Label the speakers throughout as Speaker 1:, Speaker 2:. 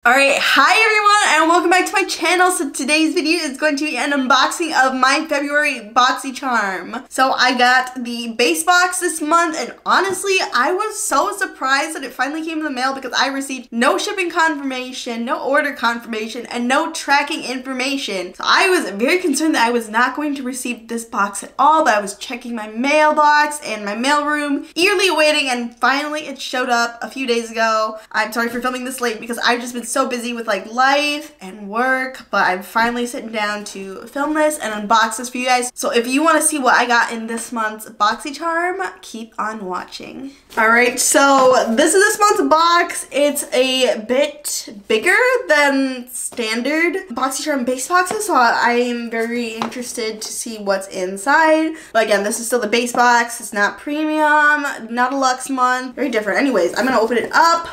Speaker 1: Alright, hi everyone and welcome back to my channel. So today's video is going to be an unboxing of my February BoxyCharm. So I got the base box this month and honestly I was so surprised that it finally came in the mail because I received no shipping confirmation, no order confirmation, and no tracking information. So I was very concerned that I was not going to receive this box at all, but I was checking my mailbox and my mailroom, eagerly awaiting, and finally it showed up a few days ago. I'm sorry for filming this late because I've just been so busy with like life and work, but I'm finally sitting down to film this and unbox this for you guys. So if you want to see what I got in this month's BoxyCharm, keep on watching. Alright, so this is this month's box. It's a bit bigger than standard BoxyCharm base boxes, so I'm very interested to see what's inside. But again, this is still the base box. It's not premium, not a luxe month, very different. Anyways, I'm gonna open it up.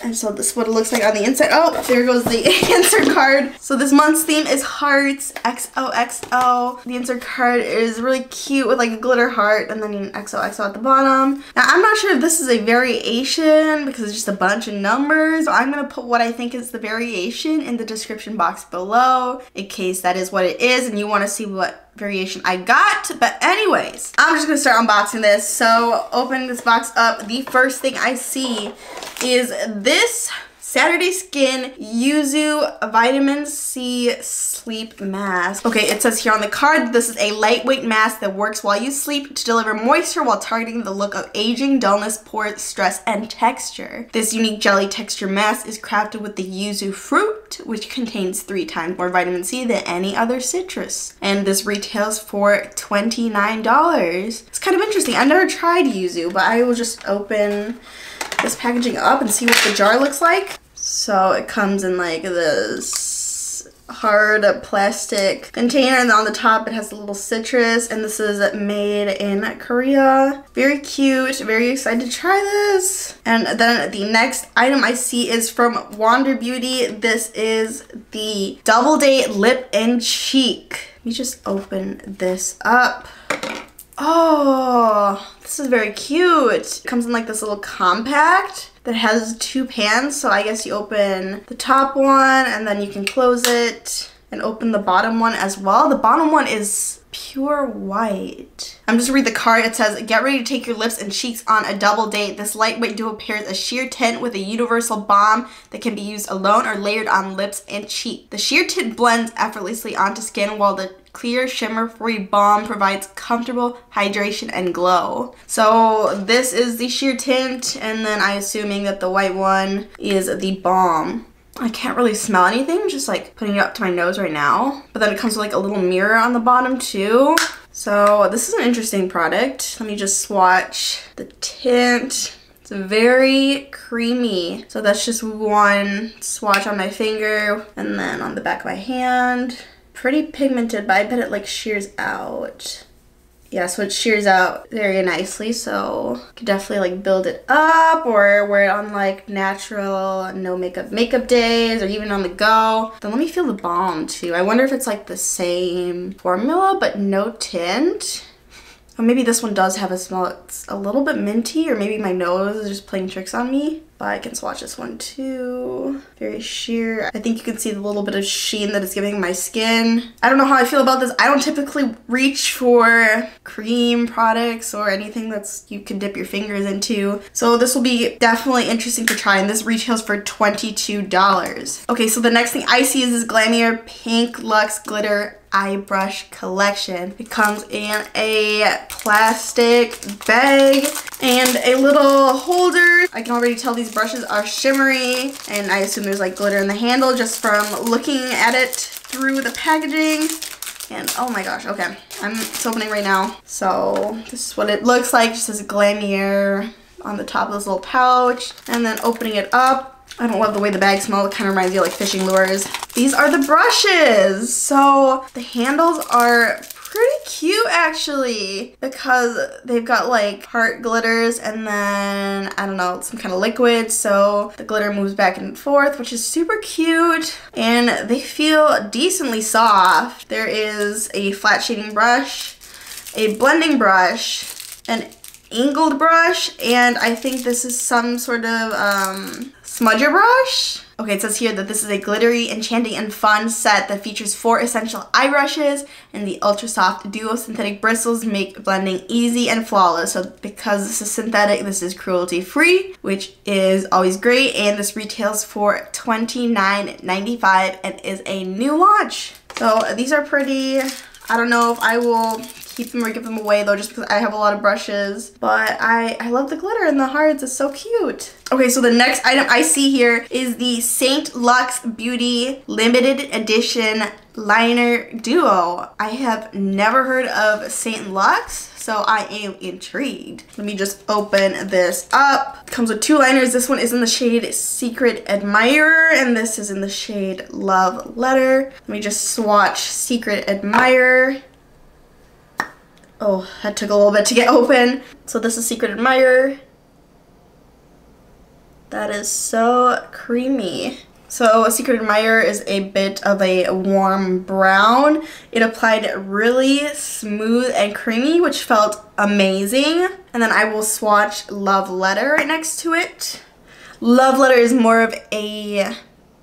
Speaker 1: And so this is what it looks like on the inside. Oh, there goes the insert card. So this month's theme is hearts, XOXO. The insert card is really cute with like a glitter heart and then an XOXO at the bottom. Now I'm not sure if this is a variation because it's just a bunch of numbers. So I'm gonna put what I think is the variation in the description box below in case that is what it is and you wanna see what variation I got. But anyways, I'm just gonna start unboxing this. So opening this box up, the first thing I see is this Saturday Skin Yuzu Vitamin C Sleep Mask. Okay, it says here on the card, this is a lightweight mask that works while you sleep to deliver moisture while targeting the look of aging, dullness, pores, stress, and texture. This unique jelly texture mask is crafted with the yuzu fruit, which contains 3 times more vitamin C than any other citrus. And this retails for $29. It's kind of interesting. I've never tried yuzu, but I will just open this packaging up and see what the jar looks like. So it comes in like this hard plastic container, and on the top it has a little citrus, and this is made in Korea. Very cute, very excited to try this. And then the next item I see is from Wander Beauty. This is the Double Date Lip and Cheek. Let me just open this up. Oh, this is very cute. It comes in like this little compact that has 2 pans. So I guess you open the top one and then you can close it and open the bottom one as well. The bottom one is pure white. I'm just gonna read the card. It says, get ready to take your lips and cheeks on a double date. This lightweight duo pairs a sheer tint with a universal balm that can be used alone or layered on lips and cheek. The sheer tint blends effortlessly onto skin while the clear shimmer-free balm provides comfortable hydration and glow. So this is the sheer tint, and then I'm assuming that the white one is the balm. I can't really smell anything, just like putting it up to my nose right now. But then it comes with like a little mirror on the bottom too. So this is an interesting product. Let me just swatch the tint. It's very creamy. So that's just one swatch on my finger and then on the back of my hand. Pretty pigmented, but I bet it like shears out. Yeah, so it shears out very nicely, so you could definitely like build it up or wear it on like natural, no makeup days, or even on the go. Then let me feel the balm too. I wonder if it's like the same formula but no tint. Or maybe this one does have a smell. It's a little bit minty, or maybe my nose is just playing tricks on me. But I can swatch this one too. Very sheer. I think you can see the little bit of sheen that it's giving my skin. I don't know how I feel about this. I don't typically reach for cream products or anything that's you can dip your fingers into. So this will be definitely interesting to try, and this retails for $22. Okay, so the next thing I see is this Glamierre Pink Luxe Glitter Eye Brush Collection. It comes in a plastic bag and a little holder. I can already tell these brushes are shimmery, and I assume there's like glitter in the handle just from looking at it through the packaging. And oh my gosh, okay, it's opening right now. So this is what it looks like. It just says Glamierre on the top of this little pouch, and then opening it up. I don't love the way the bag smells. It kind of reminds me of like fishing lures. These are the brushes. So the handles are pretty cute actually, because they've got like heart glitters and then, I don't know, some kind of liquid, so the glitter moves back and forth, which is super cute, and they feel decently soft. There is a flat shading brush, a blending brush, and angled brush, and I think this is some sort of smudger brush. Okay, it says here that this is a glittery, enchanting, and fun set that features 4 essential eye brushes, and the ultra soft duo synthetic bristles make blending easy and flawless. So because this is synthetic, this is cruelty free, which is always great, and this retails for $29.95 and is a new launch. So these are pretty. I don't know if I will keep them or give them away though, just because I have a lot of brushes, but I love the glitter in the hearts. It's so cute. Okay, so the next item I see here is the St. Luxe Beauty limited edition liner duo. I have never heard of St. Luxe, so I am intrigued. Let me just open this up. It comes with 2 liners. This one is in the shade Secret Admirer, and this is in the shade Love Letter. Let me just swatch Secret Admirer. Oh, that took a little bit to get open. So this is Secret Admirer. That is so creamy. So Secret Admirer is a bit of a warm brown. It applied really smooth and creamy, which felt amazing. And then I will swatch Love Letter right next to it. Love Letter is more of a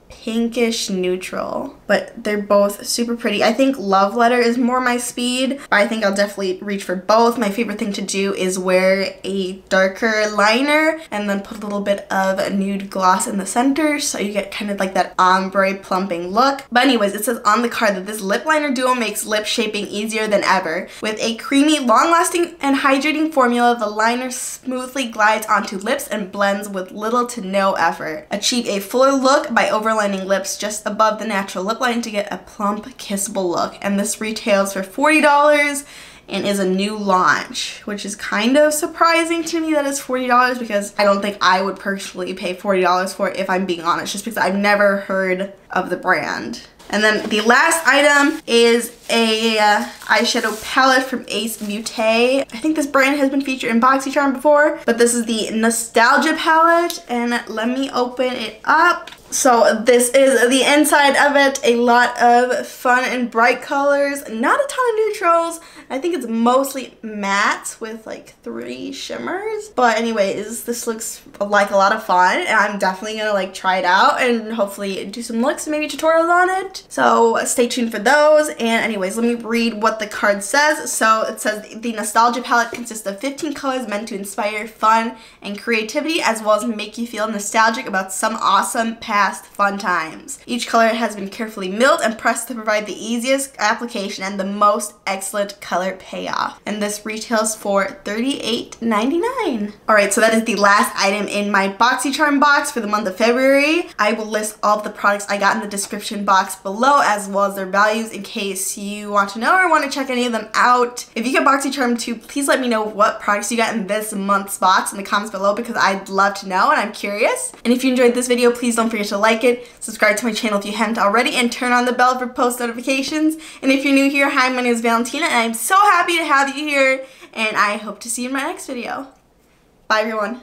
Speaker 1: pinkish neutral, but they're both super pretty. I think Love Letter is more my speed, but I think I'll definitely reach for both. My favorite thing to do is wear a darker liner and then put a little bit of a nude gloss in the center, so you get kind of like that ombre plumping look. But anyways, it says on the card that this lip liner duo makes lip shaping easier than ever. With a creamy, long-lasting, and hydrating formula, the liner smoothly glides onto lips and blends with little to no effort. Achieve a fuller look by overlining lips just above the natural lip line to get a plump, kissable look. And this retails for $40 and is a new launch, which is kind of surprising to me that it's $40 because I don't think I would personally pay $40 for it, if I'm being honest, just because I've never heard of the brand. And then the last item is a eyeshadow palette from Ace Beauté. I think this brand has been featured in BoxyCharm before, but this is the Nostalgia palette, and let me open it up. So this is the inside of it. A lot of fun and bright colors, not a ton of neutrals. I think it's mostly matte with like 3 shimmers. But anyways, this looks like a lot of fun, and I'm definitely gonna like try it out and hopefully do some looks and maybe tutorials on it. So stay tuned for those. And anyways, let me read what the card says. So it says the Nostalgia palette consists of 15 colors meant to inspire fun and creativity, as well as make you feel nostalgic about some awesome past fun times. Each color has been carefully milled and pressed to provide the easiest application and the most excellent color payoff. And this retails for $38.99. Alright, so that is the last item in my BoxyCharm box for the month of February. I will list all of the products I got in the description box below, as well as their values, in case you want to know or want to check any of them out. If you get BoxyCharm too, please let me know what products you got in this month's box in the comments below, because I'd love to know and I'm curious. And if you enjoyed this video, please don't forget to like it, subscribe to my channel if you haven't already, and turn on the bell for post notifications. And if you're new here, hi, my name is Valentina, and I'm so happy to have you here, and I hope to see you in my next video. Bye everyone.